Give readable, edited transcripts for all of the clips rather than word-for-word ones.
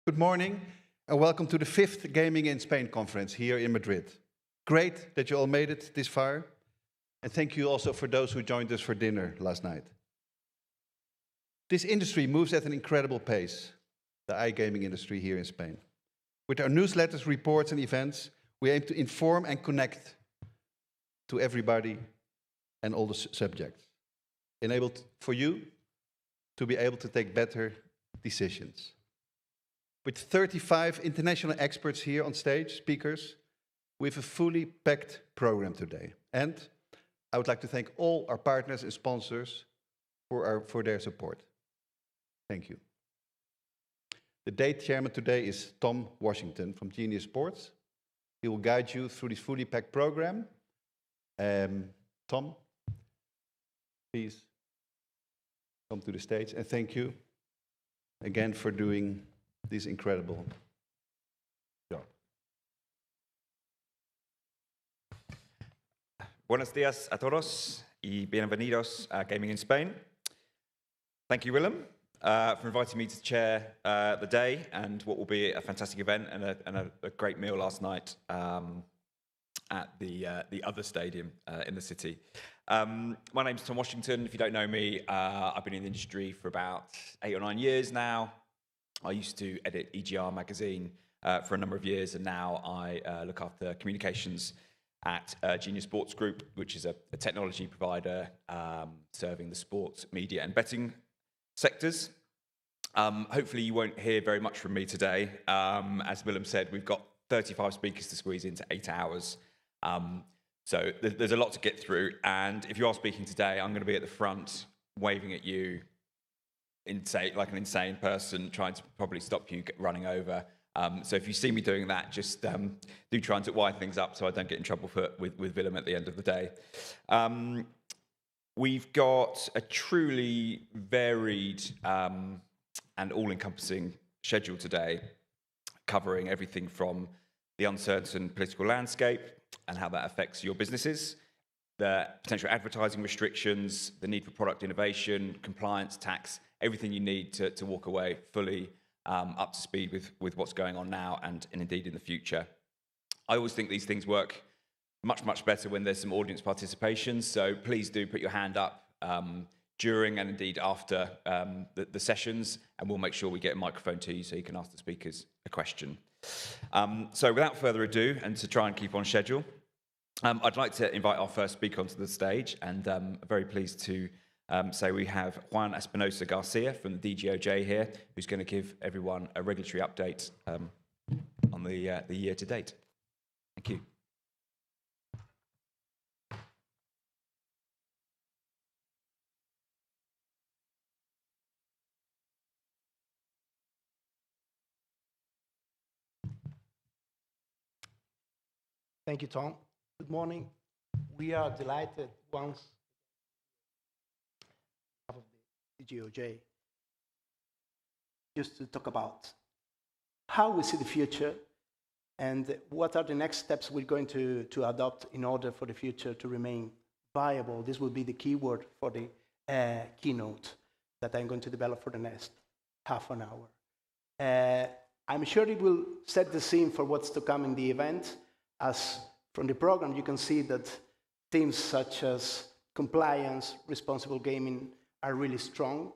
Good morning, and welcome to the 5th Gaming in Spain conference here in Madrid. Great that you all made it this far, and thank you also for those who joined us for dinner last night. This industry moves at an incredible pace, the iGaming industry here in Spain. With our newsletters, reports, and events, we aim to inform and connect to everybody and all the subjects, enabled for you to be able to take better decisions. With 35 international experts here on stage, speakers, we have a fully packed program today. And I would like to thank all our partners and sponsors for their support. Thank you. The day chairman today is Tom Washington from Genius Sports. He will guide you through this fully packed program. Tom, please come to the stage, and thank you again for doing this incredible job. Buenos días a todos y bienvenidos a Gaming in Spain. Thank you, Willem, for inviting me to chair the day and what will be a fantastic event and a great meal last night at the other stadium in the city. My name's Tom Washington. If you don't know me, I've been in the industry for about 8 or 9 years now. I used to edit EGR magazine for a number of years, and now I look after communications at Genius Sports Group, which is a technology provider serving the sports, media, and betting sectors. Hopefully you won't hear very much from me today. As Willem said, we've got 35 speakers to squeeze into 8 hours. So there's a lot to get through, and if you are speaking today, I'm going to be at the front waving at you like an insane person, trying to probably stop you running over. So if you see me doing that, just do try and wire things up so I don't get in trouble with Willem at the end of the day. We've got a truly varied and all-encompassing schedule today, covering everything from the uncertain political landscape and how that affects your businesses, the potential advertising restrictions, the need for product innovation, compliance, tax, everything you need to walk away fully up to speed with what's going on now and indeed in the future. I always think these things work much, much better when there's some audience participation, so please do put your hand up during and indeed after the sessions, and we'll make sure we get a microphone to you so you can ask the speakers a question. So without further ado, and to try and keep on schedule, I'd like to invite our first speaker onto the stage, and I'm very pleased to say we have Juan Espinosa García from the DGOJ here, who's going to give everyone a regulatory update on the year to date. Thank you. Thank you, Tom. Good morning. We are delighted once of the DGOJ just to talk about how we see the future and what are the next steps we're going to adopt in order for the future to remain viable. This will be the keyword for the keynote that I'm going to develop for the next half an hour. I'm sure it will set the scene for what's to come in the event. As from the program, you can see that themes such as compliance, responsible gaming are really strong.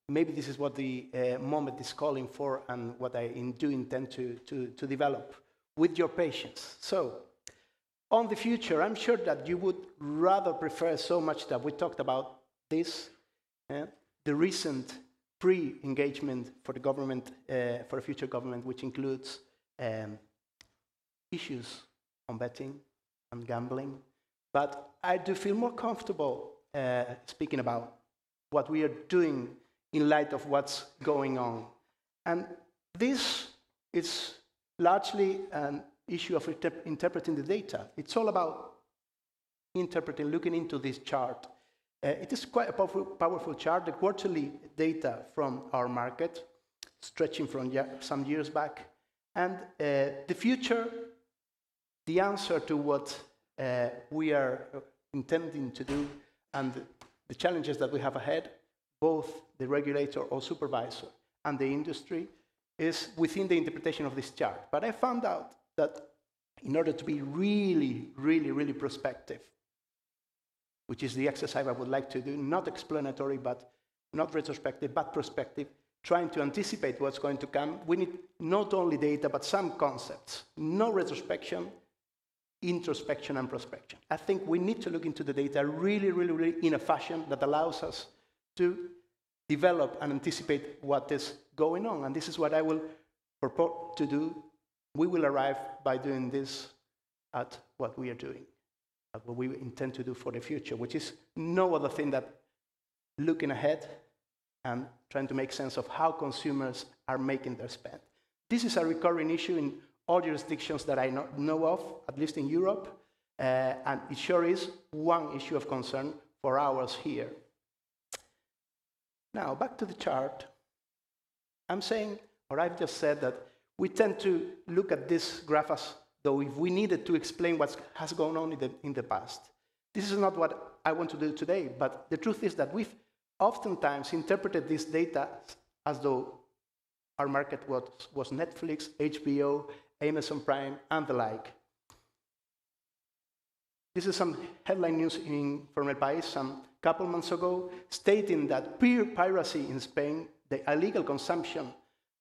Maybe this is what the moment is calling for and what I do intend to develop with your patience. So, on the future, I'm sure that you would rather prefer so much that we talked about this, the recent pre-engagement for the government, for a future government, which includes issues on betting and gambling, but I do feel more comfortable speaking about what we are doing in light of what's going on. And this is largely an issue of interpreting the data. It's all about interpreting, looking into this chart. It is quite a powerful chart, the quarterly data from our market, stretching from some years back, and the future. The answer to what we are intending to do and the challenges that we have ahead, both the regulator or supervisor and the industry, is within the interpretation of this chart. But I found out that in order to be really, really, really prospective, which is the exercise I would like to do, not explanatory, but not retrospective, but prospective, trying to anticipate what's going to come, we need not only data, but some concepts. No retrospection, introspection, and prospection. I think we need to look into the data really, really, really in a fashion that allows us to develop and anticipate what is going on. And this is what I will purport to do. We will arrive by doing this at what we are doing, at what we intend to do for the future, which is no other thing than looking ahead and trying to make sense of how consumers are making their spend. This is a recurring issue in all jurisdictions that I know of, at least in Europe, and it sure is one issue of concern for ours here. Now, back to the chart. I'm saying, or I've just said that we tend to look at this graph as though if we needed to explain what has gone on in the past. This is not what I want to do today, but the truth is that we've oftentimes interpreted this data as though our market was Netflix, HBO, Amazon Prime, and the like. This is some headline news from El País some couple months ago, stating that piracy in Spain, the illegal consumption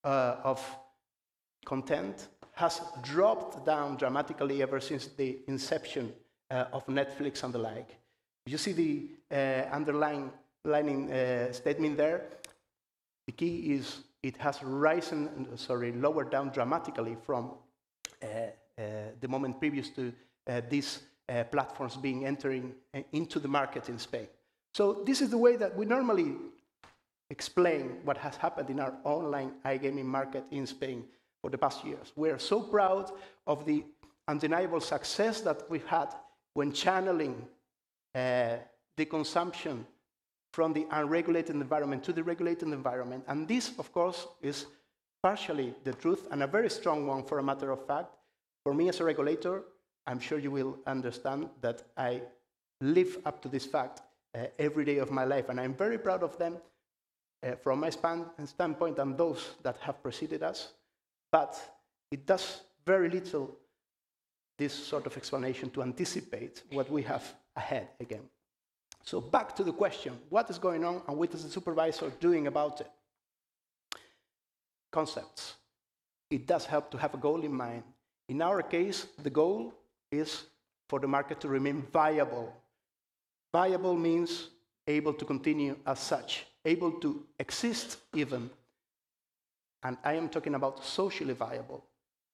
of content, has dropped down dramatically ever since the inception of Netflix and the like. You see the underlying statement there. The key is it has lowered down dramatically from the moment previous to these platforms entering into the market in Spain. So this is the way that we normally explain what has happened in our online iGaming market in Spain for the past years. We are so proud of the undeniable success that we've had when channeling the consumption from the unregulated environment to the regulated environment. And this, of course, is partially the truth, and a very strong one, for a matter of fact. For me as a regulator, I'm sure you will understand that I live up to this fact every day of my life, and I'm very proud of them from my standpoint and those that have preceded us. But it does very little, this sort of explanation, to anticipate what we have ahead again. So back to the question, what is going on and what is the supervisor doing about it? Concepts. It does help to have a goal in mind. In our case, the goal is for the market to remain viable. Viable means able to continue as such, able to exist even. And I am talking about socially viable,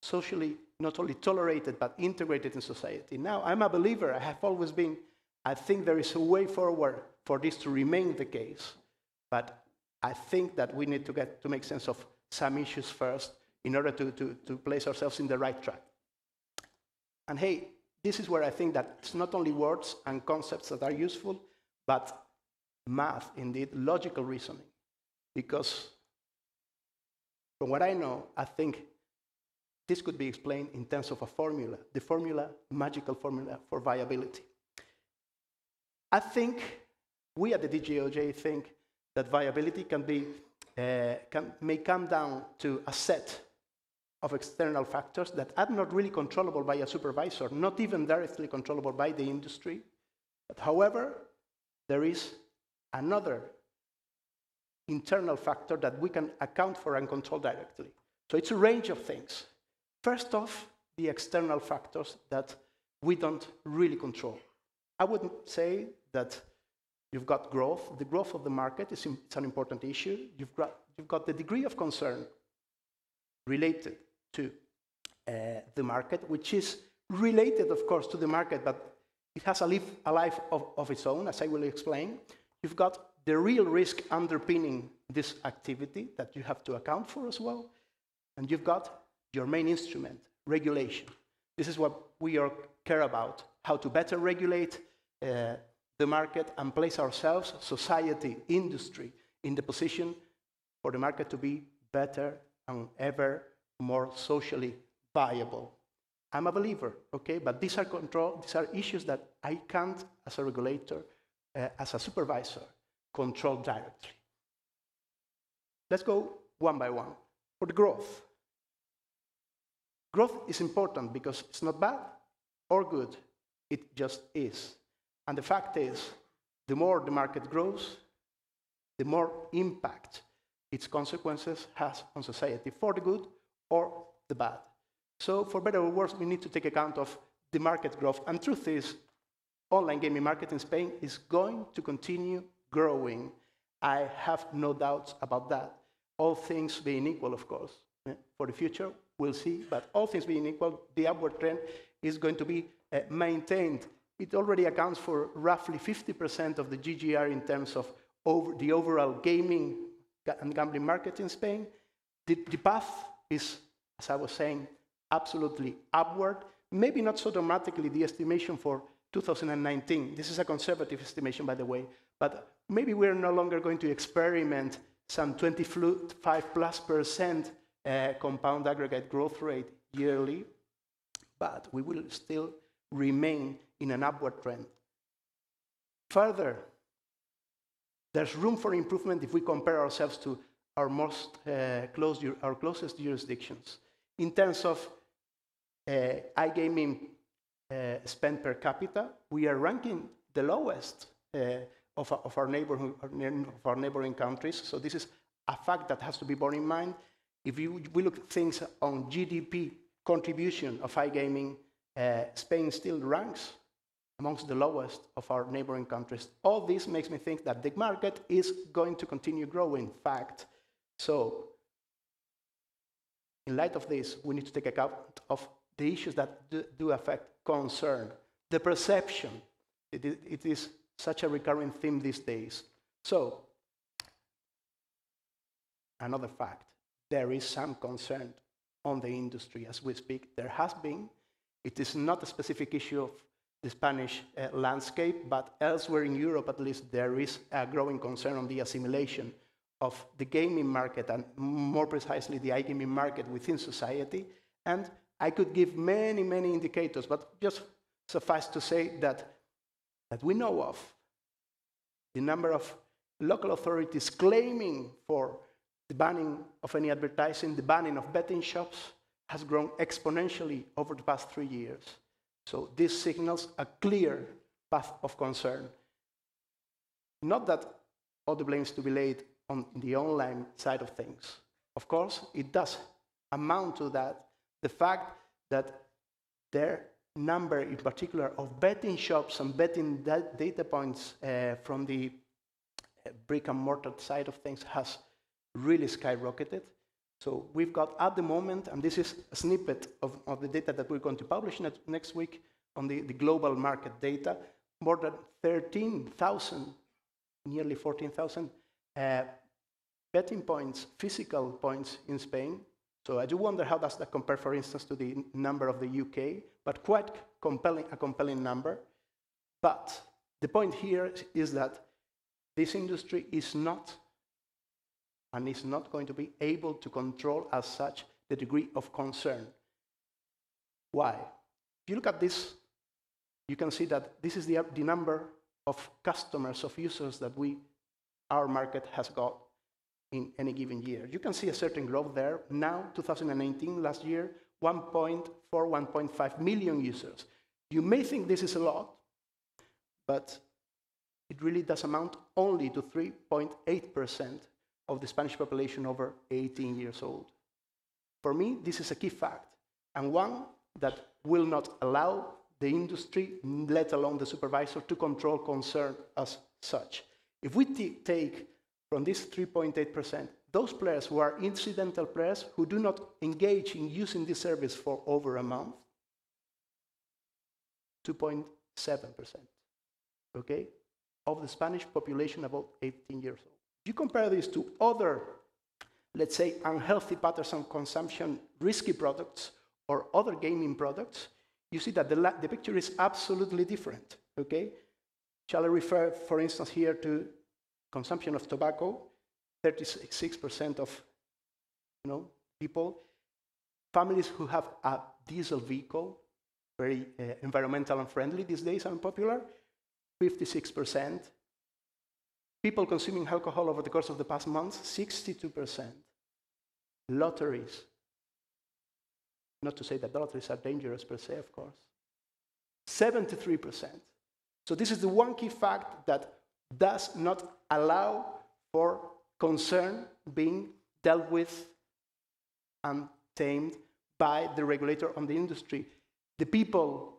socially not only tolerated, but integrated in society. Now, I'm a believer, I have always been. I think there is a way forward for this to remain the case. But I think that we need to make sense of some issues first in order to place ourselves in the right track. And hey, this is where I think that it's not only words and concepts that are useful, but math, indeed, logical reasoning. Because from what I know, I think this could be explained in terms of a formula, the formula, magical formula for viability. I think we at the DGOJ think that viability may come down to a set of external factors that are not really controllable by a supervisor, not even directly controllable by the industry. But however, there is another internal factor that we can account for and control directly. So it's a range of things. First off, the external factors that we don't really control. I wouldn't say that you've got growth. The growth of the market is an important issue. You've got the degree of concern related to the market, which is related, of course, to the market, but it has a life of its own, as I will explain. You've got the real risk underpinning this activity that you have to account for as well. And you've got your main instrument, regulation. This is what we all care about, how to better regulate the market and place ourselves, society, industry, in the position for the market to be better and ever more socially viable. I'm a believer, okay, but these are issues that I can't, as a regulator, as a supervisor, control directly. Let's go one by one. For the growth. Growth is important because it's not bad or good. It just is. And the fact is, the more the market grows, the more impact its consequences has on society, for the good or the bad. So for better or worse, we need to take account of the market growth. And truth is, online gaming market in Spain is going to continue growing. I have no doubts about that. All things being equal, of course. For the future, we'll see. But all things being equal, the upward trend is going to be maintained. It already accounts for roughly 50% of the GGR in terms of the overall gaming and gambling market in Spain. The path is, as I was saying, absolutely upward. Maybe not so dramatically the estimation for 2019. This is a conservative estimation, by the way. But maybe we're no longer going to experiment some 25+% compound aggregate growth rate yearly, but we will still remain in an upward trend. Further, there's room for improvement if we compare ourselves to our closest jurisdictions. In terms of iGaming spend per capita, we are ranking the lowest of our neighboring countries. So this is a fact that has to be borne in mind. If we look at things on GDP contribution of iGaming, Spain still ranks amongst the lowest of our neighboring countries. All this makes me think that the market is going to continue growing, in fact. So, in light of this, we need to take account of the issues that do affect concern. The perception, it is such a recurring theme these days. So, another fact, there is some concern on the industry as we speak. There has been. It is not a specific issue of the Spanish landscape, but elsewhere in Europe, at least, there is a growing concern on the assimilation of the gaming market, and more precisely, the iGaming market within society. And I could give many, many indicators, but just suffice to say that we know of the number of local authorities claiming for the banning of any advertising, the banning of betting shops, has grown exponentially over the past 3 years. So this signals a clear path of concern. Not that all the blame is to be laid on the online side of things. Of course, it does amount to that. The fact that their number, in particular, of betting shops and betting data points from the brick and mortar side of things has really skyrocketed. So we've got at the moment, and this is a snippet of the data that we're going to publish next week on the global market data, more than 13,000, nearly 14,000 betting points, physical points in Spain. So I do wonder how does that compare, for instance, to the number of the UK, but quite a compelling number. But the point here is that this industry is not and is not going to be able to control as such the degree of concern. Why? If you look at this, you can see that this is the number of customers, of users that our market has got in any given year. You can see a certain growth there. Now, 2019, last year, 1.4, 1.5 million users. You may think this is a lot, but it really does amount only to 3.8% of the Spanish population over 18 years old. For me, this is a key fact, and one that will not allow the industry, let alone the supervisor, to control concern as such. If we take from this 3.8%, those players who are incidental players who do not engage in using this service for over a month, 2.7%, okay, of the Spanish population about 18 years old. If you compare this to other, let's say, unhealthy patterns of consumption, risky products, or other gaming products, you see that the picture is absolutely different, okay? Shall I refer, for instance, here to consumption of tobacco, 36% of people, families who have a diesel vehicle, very environmental and friendly these days and popular, 56%. People consuming alcohol over the course of the past months, 62%. lotteries. Not to say that lotteries are dangerous per se, of course. 73%. So this is the one key fact that does not allow for concern being dealt with and tamed by the regulator on the industry. The people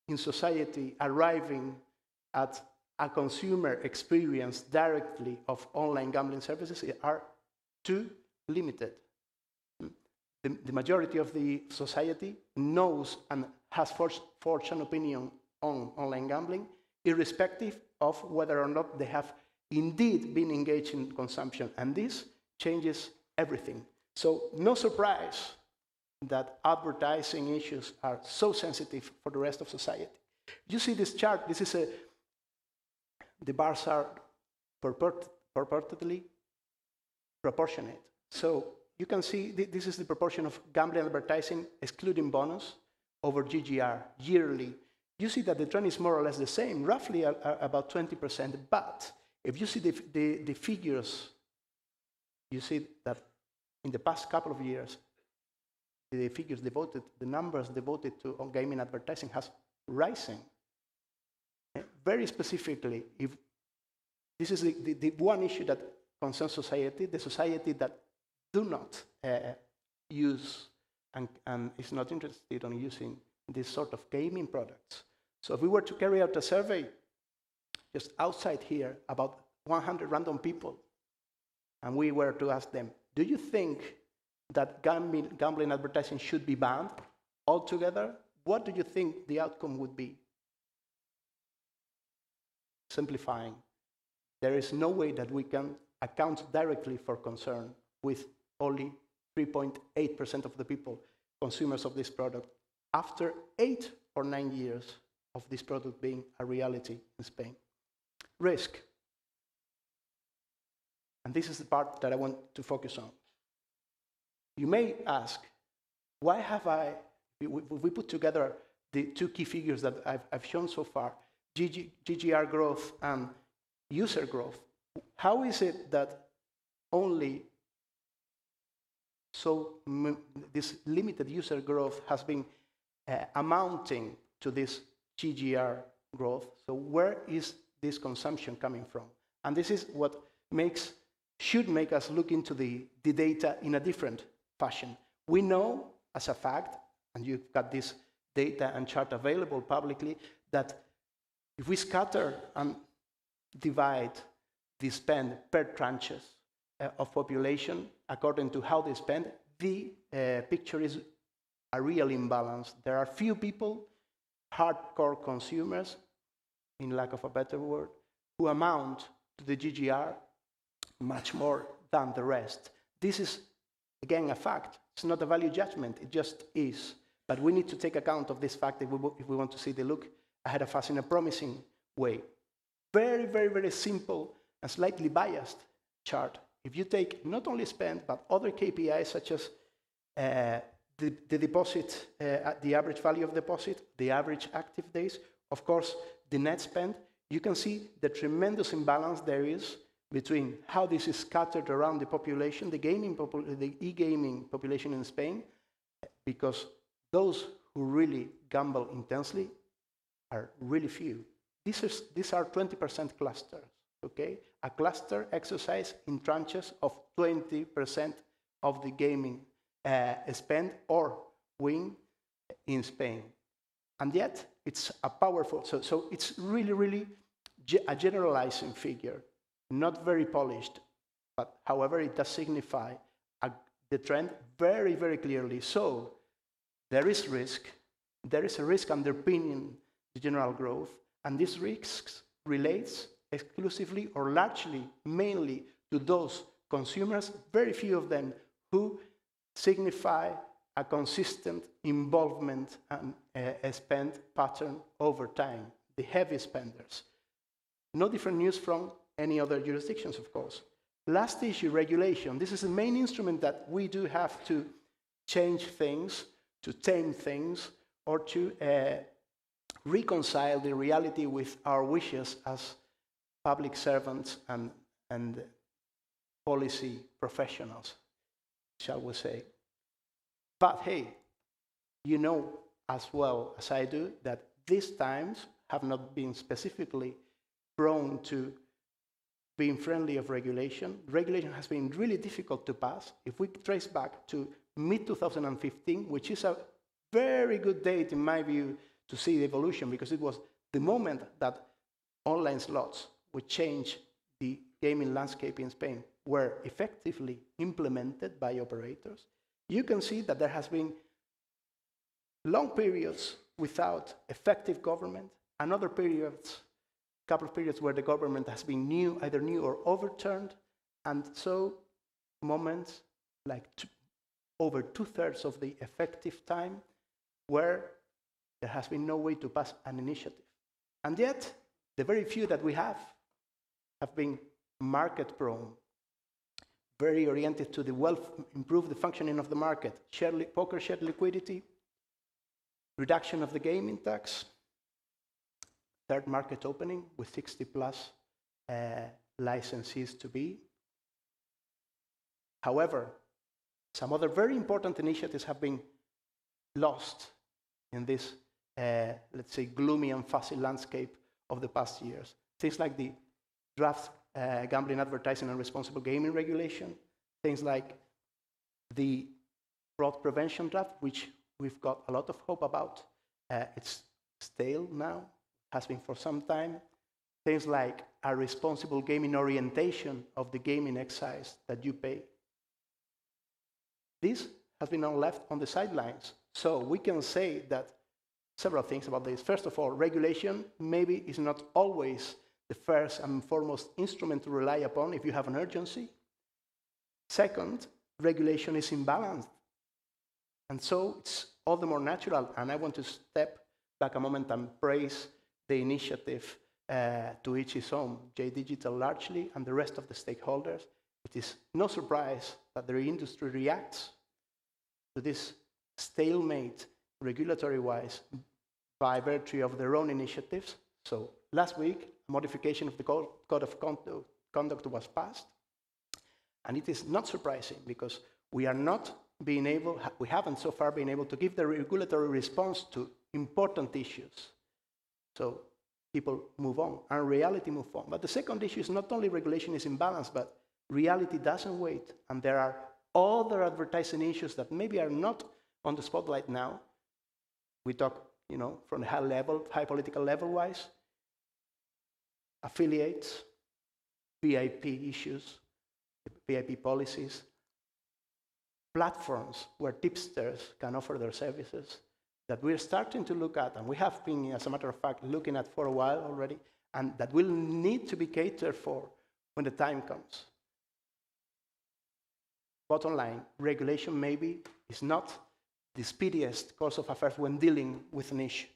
in society arriving at a consumer experience directly of online gambling services are too limited. The majority of the society knows and has forged an opinion on online gambling, irrespective of whether or not they have indeed been engaged in consumption. And this changes everything. So no surprise that advertising issues are so sensitive for the rest of society. You see this chart, this is the bars are purportedly proportionate. So you can see this is the proportion of gambling advertising, excluding bonus, over GGR yearly. You see that the trend is more or less the same, roughly about 20%. But if you see the figures, you see that in the past couple of years, the figures devoted, the numbers devoted to on gaming advertising has rising. Very specifically, if this is the one issue that concerns society, the society that do not use and is not interested in using this sort of gaming products. So if we were to carry out a survey just outside here about 100 random people, and we were to ask them, do you think that gambling advertising should be banned altogether? What do you think the outcome would be? Simplifying, there is no way that we can account directly for concern with only 3.8% of the people, consumers of this product, after 8 or 9 years of this product being a reality in Spain. Risk. And this is the part that I want to focus on. You may ask, why have we put together the two key figures that I've shown so far, GGR growth and user growth. How is it that only this limited user growth has been amounting to this GGR growth? So where is this consumption coming from? And this is what should make us look into the data in a different fashion. We know as a fact, and you've got this data and chart available publicly, that if we scatter and divide the spend per tranches of population according to how they spend, the picture is a real imbalance. There are few people, hardcore consumers, in lack of a better word, who amount to the GGR much more than the rest. This is, again, a fact. It's not a value judgment, it just is. But we need to take account of this fact if we want to see the look ahead of us in a promising way. Very, very, very simple and slightly biased chart. If you take not only spend, but other KPIs such as the deposit, the average value of deposit, the average active days, of course, the net spend, you can see the tremendous imbalance there is between how this is scattered around the population, the e-gaming population in Spain, because those who really gamble intensely are really few. These are 20% clusters, okay? A cluster exercise in tranches of 20% of the gaming spend or win in Spain. And yet, it's a powerful, so it's really, really a generalizing figure, not very polished, but however, it does signify the trend very, very clearly. So there is risk. There is a risk underpinning the general growth, and these risks relates exclusively or largely, mainly to those consumers, very few of them, who signify a consistent involvement and a spend pattern over time, the heavy spenders. No different news from any other jurisdictions, of course. Last issue, regulation. This is the main instrument that we do have to change things, to tame things, or to reconcile the reality with our wishes as public servants and policy professionals. shall we say. But hey, you know as well as I do that these times have not been specifically prone to being friendly of regulation. Regulation has been really difficult to pass. If we trace back to mid-2015, which is a very good date in my view to see the evolution, because it was the moment that online slots would change the gaming landscape in Spain, were effectively implemented by operators. You can see that there has been long periods without effective government, and other periods, couple of periods where the government has been either new or overturned, and so moments like over 2/3 of the effective time where there has been no way to pass an initiative. And yet, the very few that we have been market-prone, very oriented to improve the functioning of the market, poker shared liquidity, reduction of the gaming tax, third market opening with 60+ licensees to be. However, some other very important initiatives have been lost in this, let's say, gloomy and fuzzy landscape of the past years. Things like the draft gambling, advertising, and responsible gaming regulation, things like the fraud prevention draft, which we've got a lot of hope about. It's stale now, has been for some time. Things like a responsible gaming orientation of the gaming excise that you pay. This has been left on the sidelines. So we can say that several things about this. First of all, regulation maybe is not always the first and foremost instrument to rely upon if you have an urgency. Second, regulation is imbalanced. And so it's all the more natural, and I want to step back a moment and praise the initiative to each his own, J-Digital largely, and the rest of the stakeholders. It is no surprise that the industry reacts to this stalemate regulatory-wise by virtue of their own initiatives. So last week, a modification of the Code of Conduct was passed, and it is not surprising because we haven't so far been able to give the regulatory response to important issues. So people move on, and reality moves on. But the second issue is not only regulation is imbalanced, but reality doesn't wait, and there are other advertising issues that maybe are not on the spotlight now. We talk, from the high political level-wise, affiliates, VIP issues, VIP policies, platforms where tipsters can offer their services that we're starting to look at, and we have been, as a matter of fact, looking at for a while already, and that will need to be catered for when the time comes. Bottom line, regulation maybe is not the speediest course of affairs when dealing with an issue.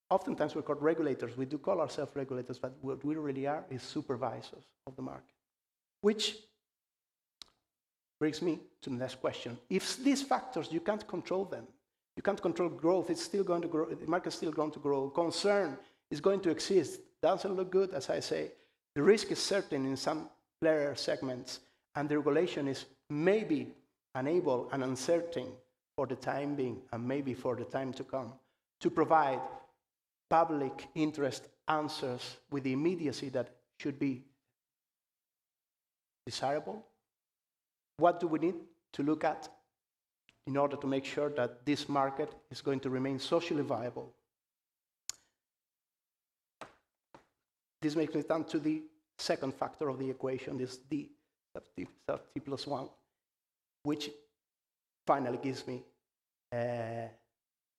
Oftentimes we're called regulators. We do call ourselves regulators, but what we really are is supervisors of the market. Which brings me to the next question. If these factors, you can't control them, you can't control growth, it's still going to grow, the market's still going to grow, concern is going to exist, doesn't look good, as I say, the risk is certain in some player segments, and the regulation is maybe unable and uncertain for the time being, and maybe for the time to come, to provide public interest answers with the immediacy that should be desirable. What do we need to look at in order to make sure that this market is going to remain socially viable? This makes me turn to the second factor of the equation, this D sub T plus 1, which finally gives me a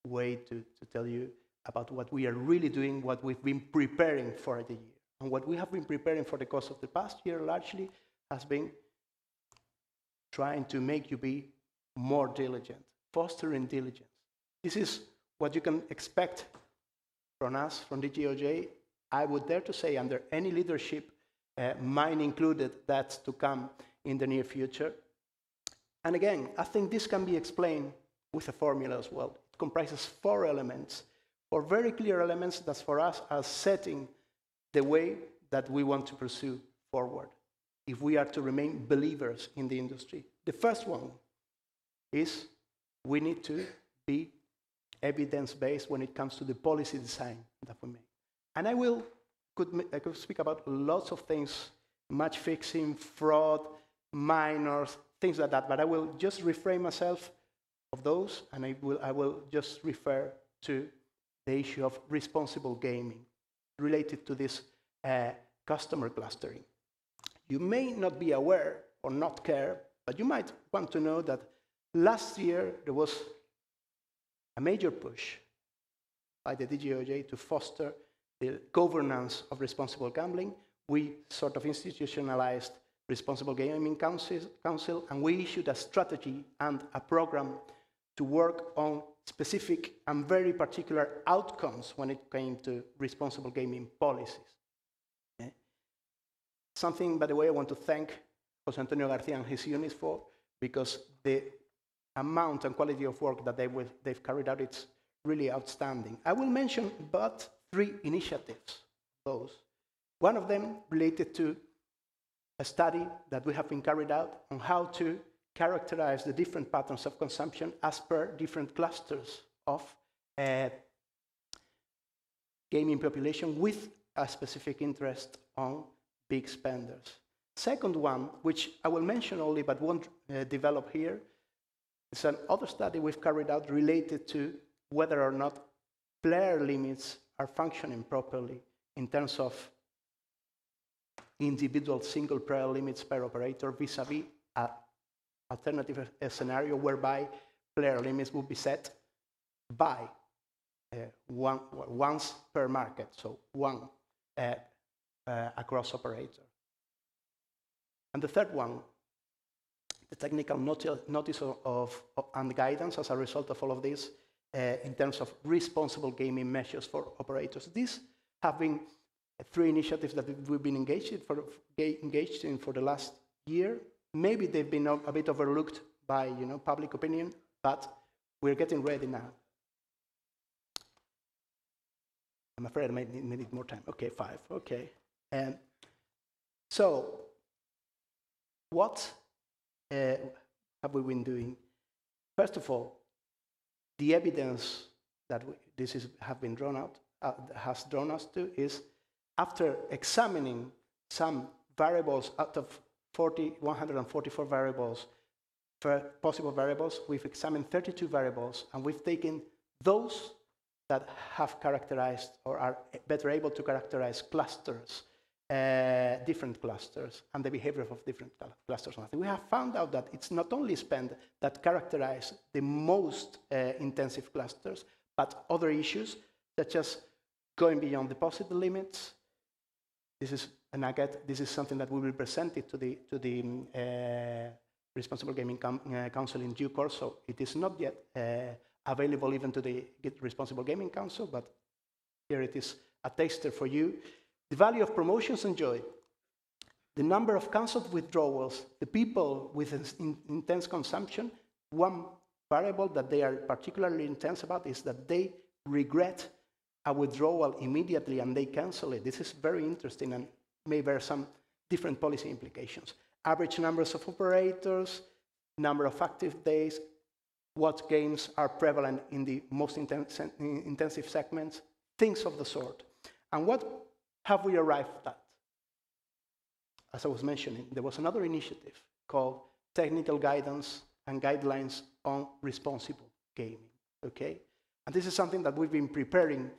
way to tell you about what we are really doing, what we've been preparing for the year. And what we have been preparing for the course of the past year largely has been trying to make you be more diligent, fostering diligence. This is what you can expect from us, from the DOJ. I would dare to say, under any leadership, mine included, that's to come in the near future. And again, I think this can be explained with a formula as well. It comprises 4 elements, 4 very clear elements that for us are setting the way that we want to pursue forward. if we are to remain believers in the industry. The first one is we need to be evidence-based when it comes to the policy design that we make. And I could speak about lots of things, match fixing, fraud, minors, things like that, but I will just refrain myself of those, and I will just refer to the issue of responsible gaming related to this customer clustering. You may not be aware or not care, but you might want to know that last year there was a major push by the DGOJ to foster the governance of responsible gambling. We sort of institutionalized Responsible Gaming Council, and we issued a strategy and a program to work on specific and very particular outcomes when it came to responsible gaming policies. Something, by the way, I want to thank José Antonio García and his units for, because the amount and quality of work that they've carried out, it's really outstanding. I will mention but 3 initiatives, those. One of them related to a study that we have been carried out on how to characterize the different patterns of consumption as per different clusters of gaming population with a specific interest on big spenders. Second one, which I will mention only but won't develop here, is another study we've carried out related to whether or not player limits are functioning properly in terms of individual single player limits per operator vis-a-vis an alternative scenario whereby player limits would be set by once per market, so one across operator. And the third one, the technical notice and guidance as a result of all of this in terms of responsible gaming measures for operators. These have been 3 initiatives that we've been engaged in for the last year. Maybe they've been a bit overlooked by public opinion, but we're getting ready now. I'm afraid I may need more time. Okay, 5. Okay. So, what have we been doing? First of all, the evidence that have been drawn out has drawn us to is, after examining some variables out of 144 variables, possible variables, we've examined 32 variables, and we've taken those that have characterized or are better able to characterize clusters, different clusters, and the behavior of different clusters. We have found out that it's not only spend that characterize the most intensive clusters, but other issues such as going beyond deposit limits. This is a nugget. This is something that will be presented to the Responsible Gaming Council in due course, so it is not yet available even to the Responsible Gaming Council, but here it is a taster for you. The value of promotions enjoyed, the number of cancelled withdrawals, the people with intense consumption. One variable that they are particularly intense about is that they regret a withdrawal immediately and they cancel it. This is very interesting and may bear some different policy implications. Average numbers of operators, number of active days, what games are prevalent in the most intensive segments, things of the sort. And what have we arrived at? As I was mentioning, there was another initiative called Technical Guidance and Guidelines on Responsible Gaming, okay? And this is something that we've been preparing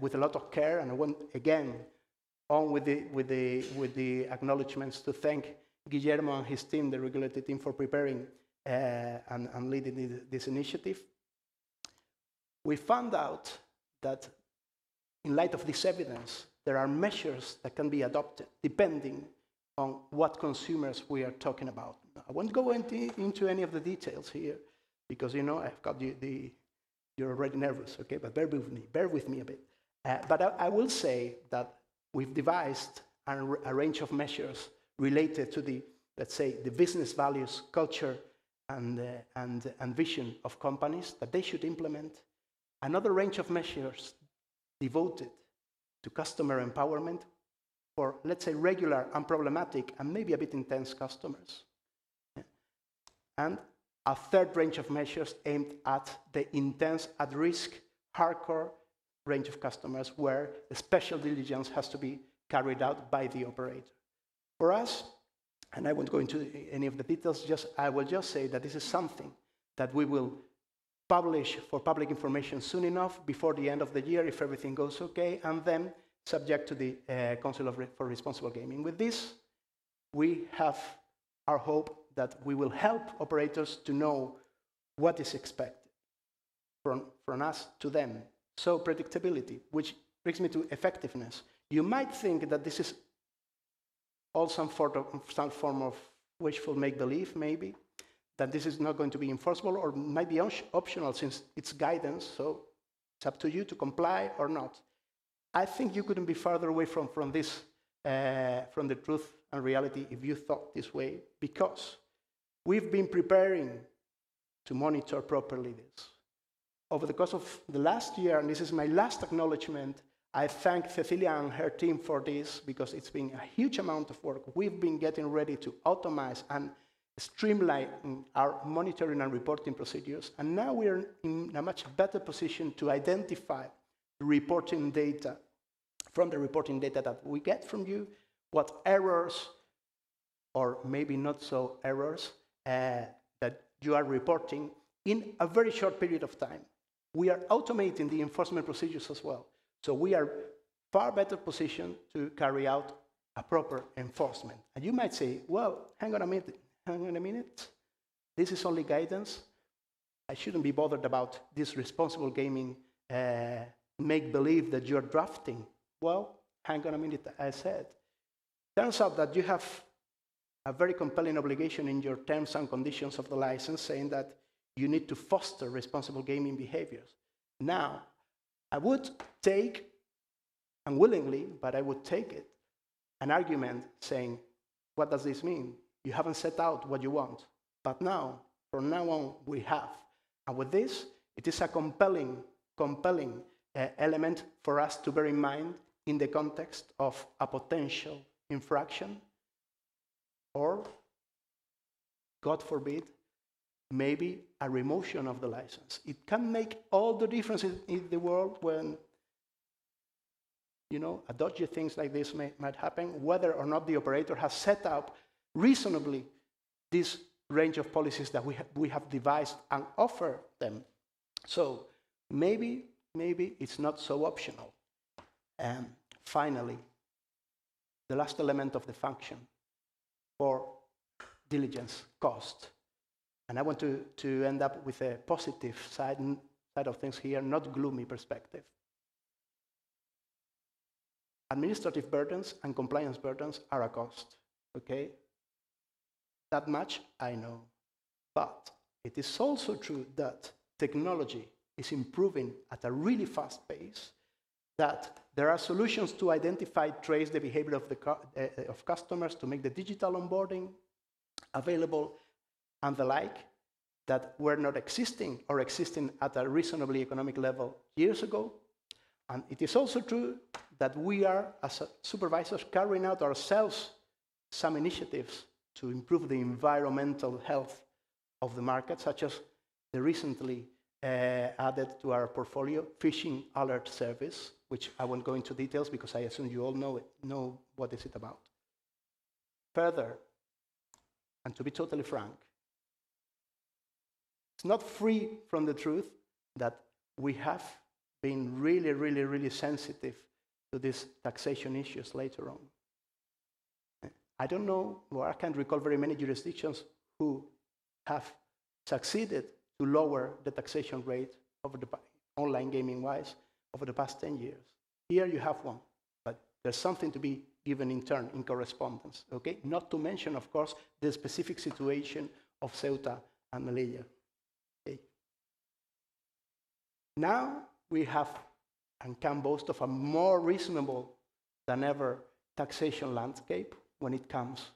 with a lot of care, and I want, again, with the acknowledgements to thank Guillermo and his team, the regulatory team, for preparing and leading this initiative. We found out that in light of this evidence, there are measures that can be adopted depending on what consumers we are talking about. I won't go into any of the details here because, I've got you're already nervous, okay? But bear with me a bit. But I will say that we've devised a range of measures related to the, let's say, the business values, culture, and vision of companies that they should implement. Another range of measures devoted to customer empowerment, for, let's say, regular, unproblematic, and maybe a bit intense customers. And a third range of measures aimed at the intense, at-risk, hardcore range of customers where special diligence has to be carried out by the operator. For us, and I won't go into any of the details, I will just say that this is something that we will publish for public information soon enough, before the end of the year, if everything goes okay, and then subject to the Council for Responsible Gaming. With this, we have our hope that we will help operators to know what is expected from us to them. So predictability, which brings me to effectiveness. You might think that this is all some form of wishful make-believe, maybe, that this is not going to be enforceable or might be optional since it's guidance, so it's up to you to comply or not. I think you couldn't be farther away from this, from the truth and reality if you thought this way, because we've been preparing to monitor properly this. Over the course of the last year, and this is my last acknowledgement, I thank Cecilia and her team for this, because it's been a huge amount of work. We've been getting ready to automate and streamline our monitoring and reporting procedures, and now we're in a much better position to identify the reporting data, from the reporting data that we get from you, what errors, or maybe not so errors, that you are reporting in a very short period of time. We are automating the enforcement procedures as well. So we are far better positioned to carry out a proper enforcement. And you might say, well, hang on a minute. This is only guidance. I shouldn't be bothered about this responsible gaming make-believe that you're drafting. Well, hang on a minute, I said. Turns out that you have a very compelling obligation in your terms and conditions of the license, saying that you need to foster responsible gaming behaviors. Now, I would take, unwillingly, but I would take it, an argument saying, what does this mean? You haven't set out what you want. But now, from now on, we have. And with this, it is a compelling element for us to bear in mind in the context of a potential infraction, or, God forbid, maybe a remotion of the license. It can make all the difference in the world when, a dodgy things like this might happen, whether or not the operator has set up reasonably this range of policies that we have devised and offer them. So maybe it's not so optional. And finally, the last element of the function for diligence, cost. And I want to end up with a positive side of things here, not gloomy perspective. Administrative burdens and compliance burdens are a cost, okay? That much I know. But it is also true that technology is improving at a really fast pace, that there are solutions to identify, trace the behavior of customers, to make the digital onboarding available, and the like, that were not existing or existing at a reasonably economic level years ago. And it is also true that we are, as supervisors, carrying out ourselves some initiatives to improve the environmental health of the market, such as the recently added to our portfolio phishing alert service, which I won't go into details because I assume you all know what is it about. Further, and to be totally frank, it's not free from the truth that we have been really sensitive to these taxation issues later on. I don't know, or I can't recall very many jurisdictions who have succeeded to lower the taxation rate over the online gaming-wise over the past 10 years. Here you have one, but there's something to be given in turn, in correspondence, okay? Not to mention, of course, the specific situation of Ceuta and Melilla. Okay. Now we have and can boast of a more reasonable than ever taxation landscape when it comes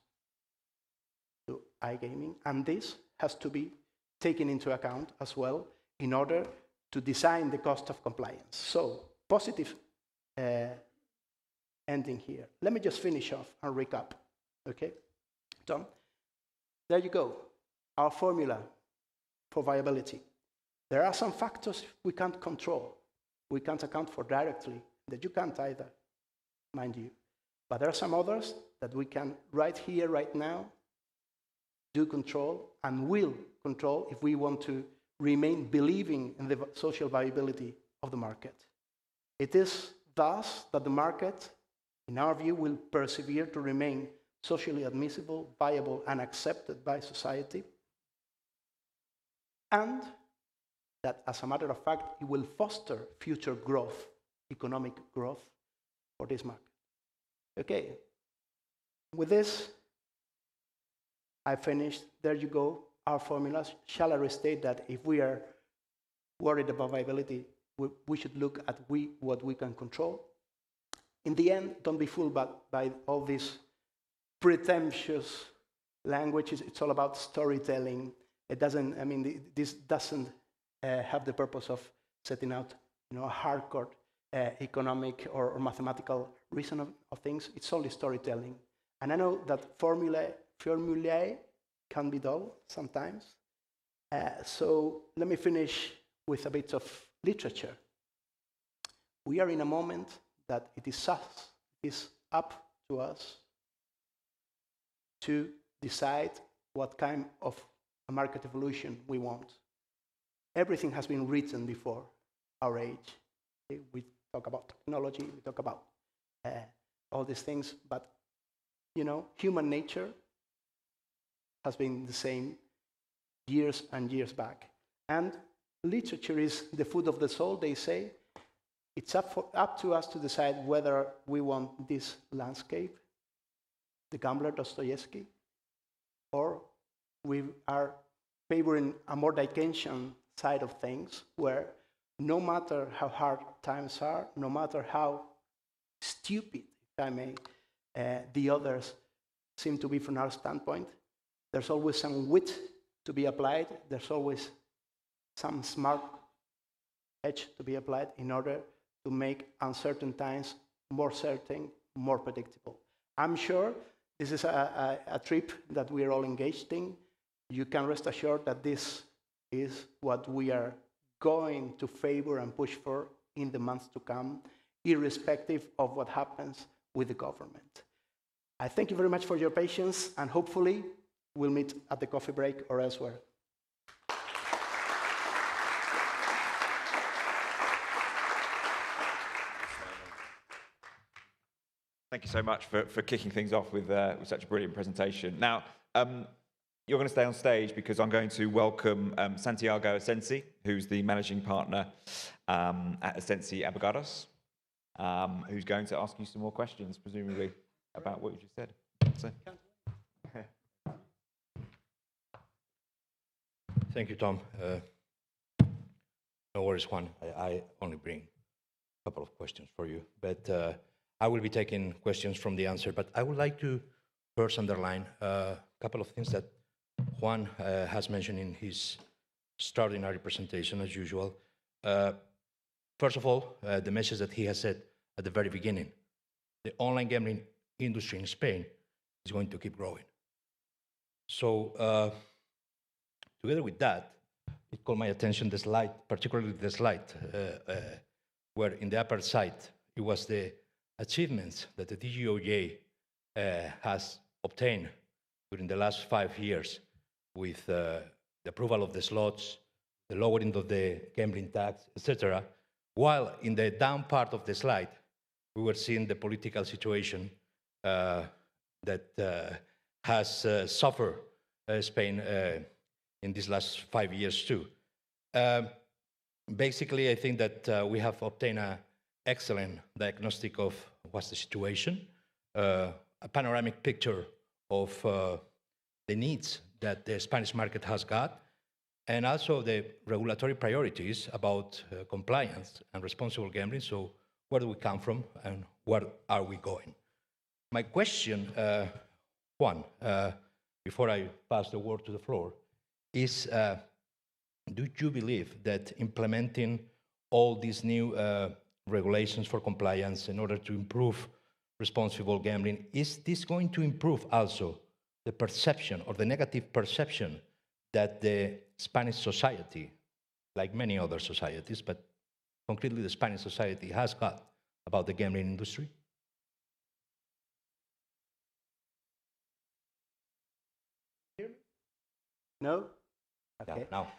to iGaming, and this has to be taken into account as well in order to design the cost of compliance. So positive ending here. Let me just finish off and recap, okay? Tom, there you go, our formula for viability. There are some factors we can't control, we can't account for directly, that you can't either, mind you. But there are some others that we can, right here, right now, do control and will control if we want to remain believing in the social viability of the market. It is thus that the market, in our view, will persevere to remain socially admissible, viable, and accepted by society, and that, as a matter of fact, it will foster future growth, economic growth for this market. Okay, with this, I finished. There you go, our formulas. Shall I restate that if we are worried about viability, we should look at what we can control? In the end, don't be fooled by all this pretentious language. It's all about storytelling. It doesn't, I mean, this doesn't have the purpose of setting out, a hardcore economic or mathematical reason of things. It's only storytelling. And I know that formulae can be dull sometimes. So let me finish with a bit of literature. We are in a moment that it is up to us to decide what kind of a market evolution we want. Everything has been written before our age. We talk about technology, we talk about all these things, but human nature has been the same years and years back. And literature is the food of the soul, they say. It's up to us to decide whether we want this landscape, the gambler Dostoevsky, or we are favoring a more Dickensian side of things, where no matter how hard times are, no matter how stupid, if I may, the others seem to be from our standpoint, there's always some wit to be applied, there's always some smart edge to be applied in order to make uncertain times more certain, more predictable. I'm sure this is a trip that we are all engaged in. You can rest assured that this is what we are going to favor and push for in the months to come, irrespective of what happens with the government. I thank you very much for your patience, and hopefully we'll meet at the coffee break or elsewhere. Thank you so much for kicking things off with such a brilliant presentation. Now, you're going to stay on stage because I'm going to welcome Santiago Asensi, who's the managing partner at Asensi Abogados, who's going to ask you some more questions, presumably, about what you just said. So. Thank you, Tom. No worries, Juan. I only bring a couple of questions for you, but I will be taking questions from the answer. But I would like to first underline a couple of things that Juan has mentioned in his extraordinary presentation, as usual. First of all, the message that he has said at the very beginning: the online gambling industry in Spain is going to keep growing. So, together with that, it caught my attention, the slide, particularly the slide where in the upper side, it was the achievements that the DGOJ has obtained during the last 5 years with the approval of the slots, the lowering of the gambling tax, etc. While in the down part of the slide, we were seeing the political situation that has suffered Spain in these last 5 years too. Basically, I think that we have obtained an excellent diagnostic of what's the situation, a panoramic picture of the needs that the Spanish market has got, and also the regulatory priorities about compliance and responsible gambling. So where do we come from and where are we going? My question, Juan, before I pass the word to the floor, is do you believe that implementing all these new regulations for compliance in order to improve responsible gambling, is this going to improve also the perception or the negative perception that the Spanish society, like many other societies, but concretely the Spanish society has got about the gambling industry? No? Okay. Yeah, now.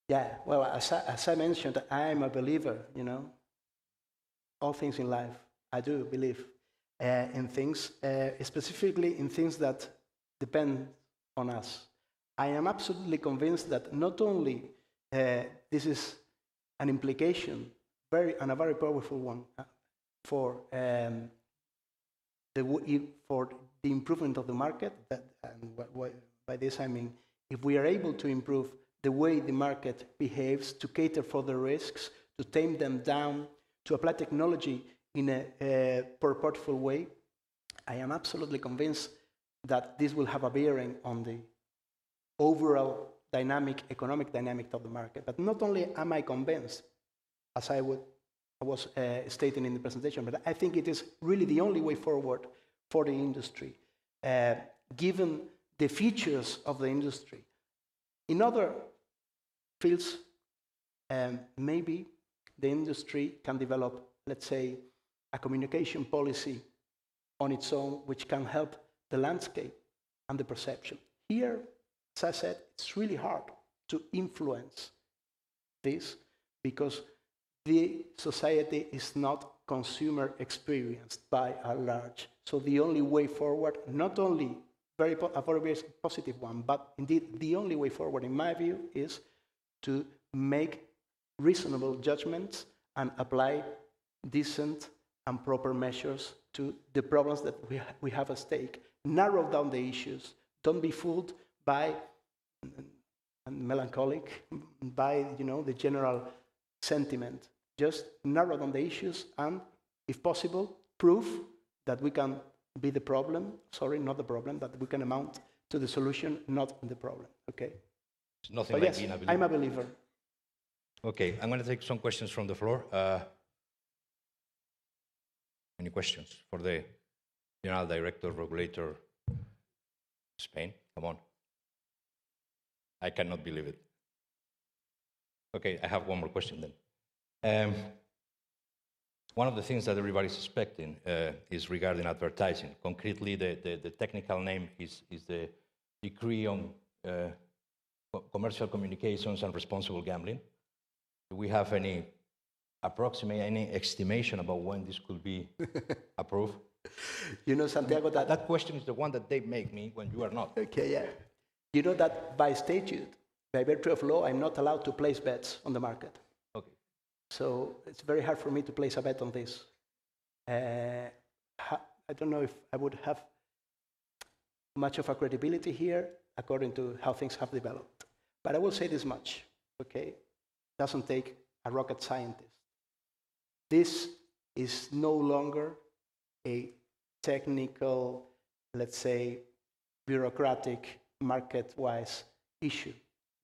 Yeah, well, as I mentioned, I am a believer, you know. All things in life, I do believe in things, specifically in things that depend on us. I am absolutely convinced that not only this is an implication, and a very powerful one, for the improvement of the market, by this I mean, if we are able to improve the way the market behaves, to cater for the risks, to tame them down, to apply technology in a purposeful way, I am absolutely convinced that this will have a bearing on the overall economic dynamic of the market. But not only am I convinced, as I was stating in the presentation, but I think it is really the only way forward for the industry, given the features of the industry. In other fields, maybe the industry can develop, let's say, a communication policy on its own, which can help the landscape and the perception. Here, as I said, it's really hard to influence this because the society is not consumer experienced by and large. So the only way forward, not only a very positive one, but indeed the only way forward, in my view, is to make reasonable judgments and apply decent and proper measures to the problems that we have at stake. Narrow down the issues. Don't be fooled by and melancholic by the general sentiment. Just narrow down the issues and, if possible, prove that we can be the problem. Sorry, not the problem. That we can amount to the solution, not the problem. Okay. It's nothing so like yes, being a believer. I'm a believer. Okay, I'm going to take some questions from the floor. Any questions for the General Director, Regulator, Spain? Come on. I cannot believe it. Okay, I have one more question then. One of the things that everybody's expecting is regarding advertising. Concretely, the technical name is the Decree on Commercial Communications and Responsible Gambling. Do we have any estimation about when this could be approved? You know, Santiago, that question is the one that they make me when you are not. Okay, yeah. You know that by statute, by virtue of law, I'm not allowed to place bets on the market. Okay. So it's very hard for me to place a bet on this. I don't know if I would have much of a credibility here according to how things have developed. But I will say this much, okay? Doesn't take a rocket scientist. This is no longer a technical, let's say, bureaucratic, market-wise issue.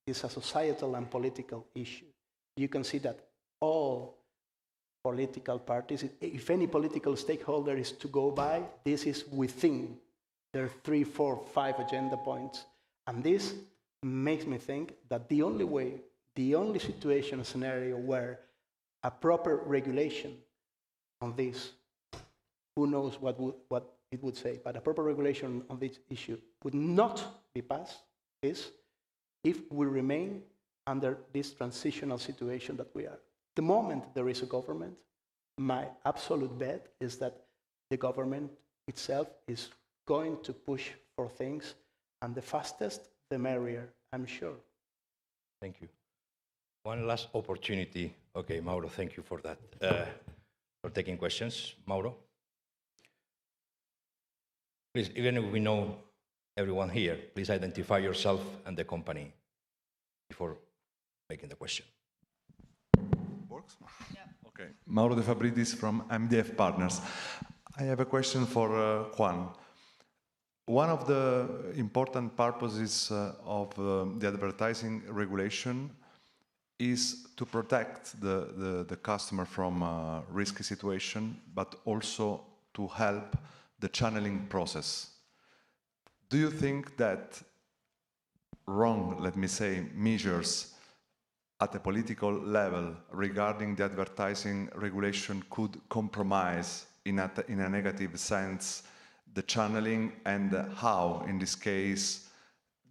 It's a societal and political issue. You can see that all political parties, if any political stakeholder is to go by, this is within their 3, 4, 5 agenda points. And this makes me think that the only way, the only situation or scenario where a proper regulation on this, who knows what it would say, but a proper regulation on this issue would not be passed is if we remain under this transitional situation that we are. The moment there is a government, my absolute bet is that the government itself is going to push for things, and the fastest, the merrier, I'm sure. Thank you. One last opportunity. Okay, Mauro, thank you for that, for taking questions. Mauro? Please, even if we know everyone here, please identify yourself and the company before making the question. Works? Yeah. Okay. Mauro De Fabridis from MDF Partners. I have a question for Juan. One of the important purposes of the advertising regulation is to protect the customer from a risky situation, but also to help the channeling process. Do you think that wrong, let me say, measures at a political level regarding the advertising regulation could compromise in a negative sense the channeling, and how, in this case,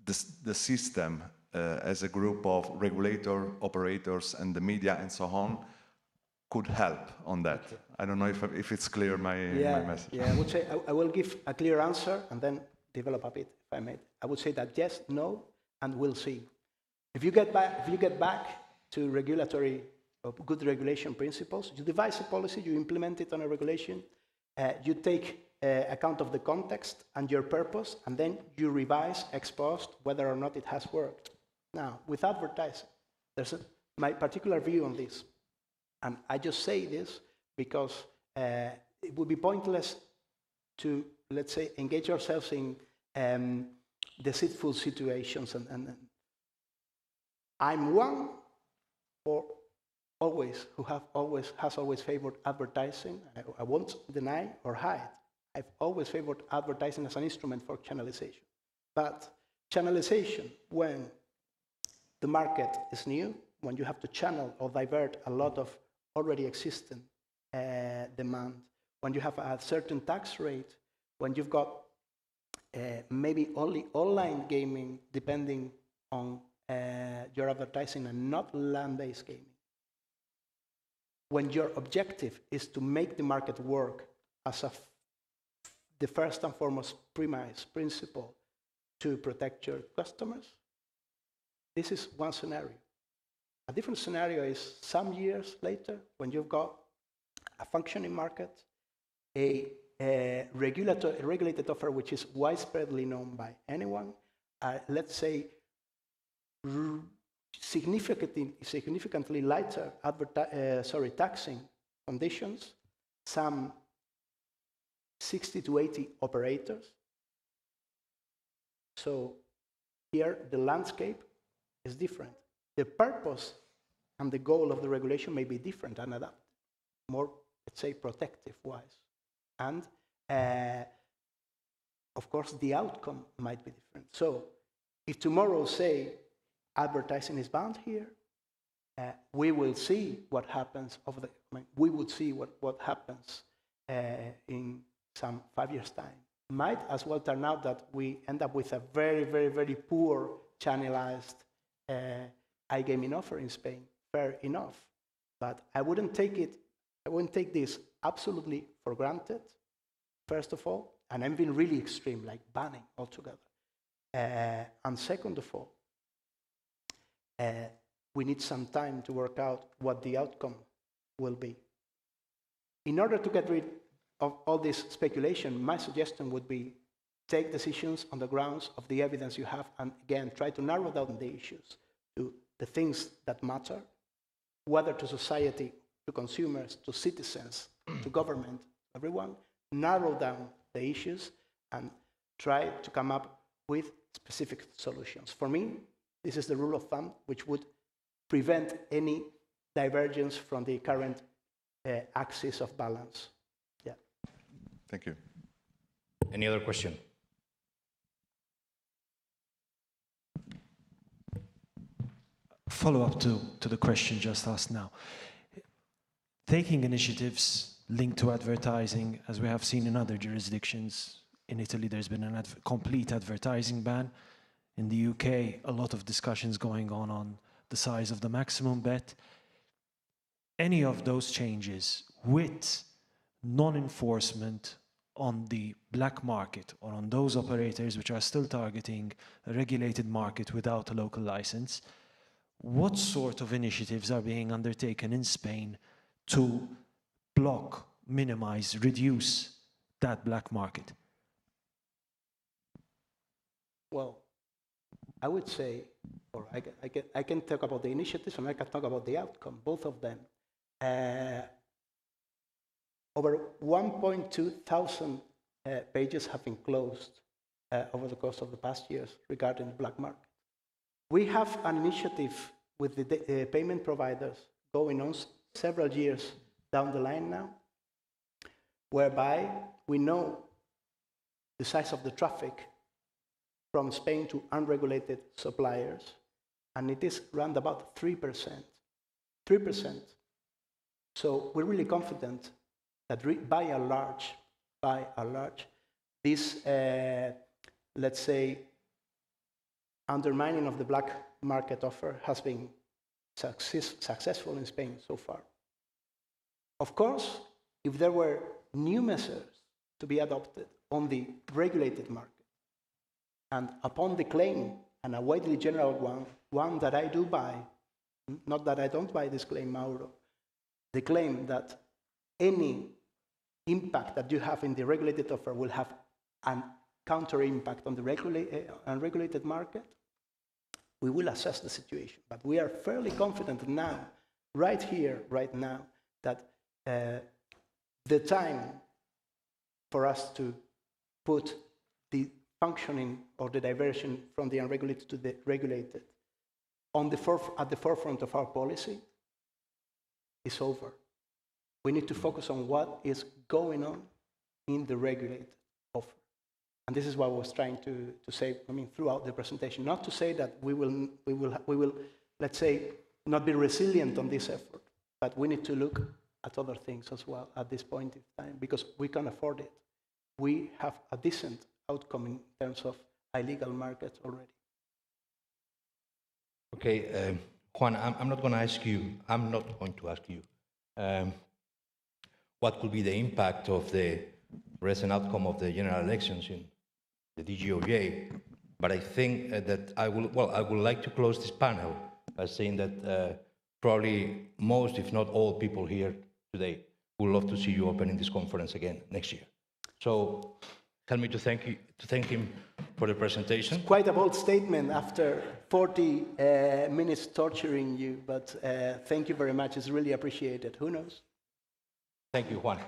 the system as a group of regulator, operators, and the media and so on could help on that? Okay. I don't know if it's clear, my message. Yeah, I would say I will give a clear answer and then develop a bit, if I may. I would say that yes, no, and we'll see. If you get back to regulatory or good regulation principles, you devise a policy, you implement it on a regulation, you take account of the context and your purpose, and then you revise ex post whether or not it has worked. Now, with advertising, there's my particular view on this, and I just say this because it would be pointless to, let's say, engage ourselves in deceitful situations, and I'm one who has always favored advertising. I won't deny or hide. I've always favored advertising as an instrument for channelization. But channelization, when the market is new, when you have to channel or divert a lot of already existing demand, when you have a certain tax rate, when you've got maybe only online gaming depending on your advertising and not land-based gaming, when your objective is to make the market work as the first and foremost premise, principle, to protect your customers, this is one scenario. A different scenario is some years later, when you've got a functioning market, a regulated offer which is widespreadly known by anyone, let's say significantly lighter taxing conditions, some 60 to 80 operators. So here the landscape is different. The purpose and the goal of the regulation may be different and adapt more, let's say, protective-wise. And of course, the outcome might be different. So if tomorrow, say, advertising is banned here, we will see what happens we would see what happens in some 5 years' time. Might as well turn out that we end up with a very, very, very poor channelized iGaming offer in Spain. Fair enough, but I wouldn't take this absolutely for granted, first of all, and I'm being really extreme, like banning altogether. And second of all, we need some time to work out what the outcome will be. In order to get rid of all this speculation, my suggestion would be take decisions on the grounds of the evidence you have, and again, try to narrow down the issues to the things that matter, whether to society, to consumers, to citizens, to government, everyone, narrow down the issues and try to come up with specific solutions. For me, this is the rule of thumb which would prevent any divergence from the current axis of balance. Yeah. Thank you. Any other question? Follow up to the question just asked now. Taking initiatives linked to advertising, as we have seen in other jurisdictions. In Italy, there's been a complete advertising ban. In the UK, a lot of discussions going on the size of the maximum bet. Any of those changes with non-enforcement on the black market or on those operators which are still targeting a regulated market without a local license, what sort of initiatives are being undertaken in Spain to block, minimize, reduce that black market? Well, I would say, or I can talk about the initiatives and I can talk about the outcome, both of them. Over 1,200 pages have been closed over the course of the past years regarding the black market. We have an initiative with the payment providers going on several years down the line now, whereby we know the size of the traffic from Spain to unregulated suppliers, and it is around about 3%. 3%. So we're really confident that by and large, this, let's say, undermining of the black market offer has been successful in Spain so far. Of course, if there were new measures to be adopted on the regulated market, and upon the claim, and a widely general one that I do buy, not that I don't buy this claim, Mauro, the claim that any impact that you have in the regulated offer will have a counter impact on the unregulated market, we will assess the situation. But we are fairly confident now, right here, right now, that the time for us to put the functioning or the diversion from the unregulated to the regulated at the forefront of our policy is over. We need to focus on what is going on in the regulated offer. And this is what I was trying to say, throughout the presentation. Not to say that we will, let's say, not be resilient on this effort, but we need to look at other things as well at this point in time, because we can afford it. We have a decent outcome in terms of illegal markets already. Okay, Juan, I'm not going to ask you what could be the impact of the recent outcome of the general elections in the DGOJ, but I think that I would like to close this panel by saying that probably most, if not all, people here today would love to see you opening this conference again next year. So help me to thank him for the presentation. It's quite a bold statement after 40 minutes torturing you, but thank you very much. It's really appreciated. Who knows? Thank you, Juan.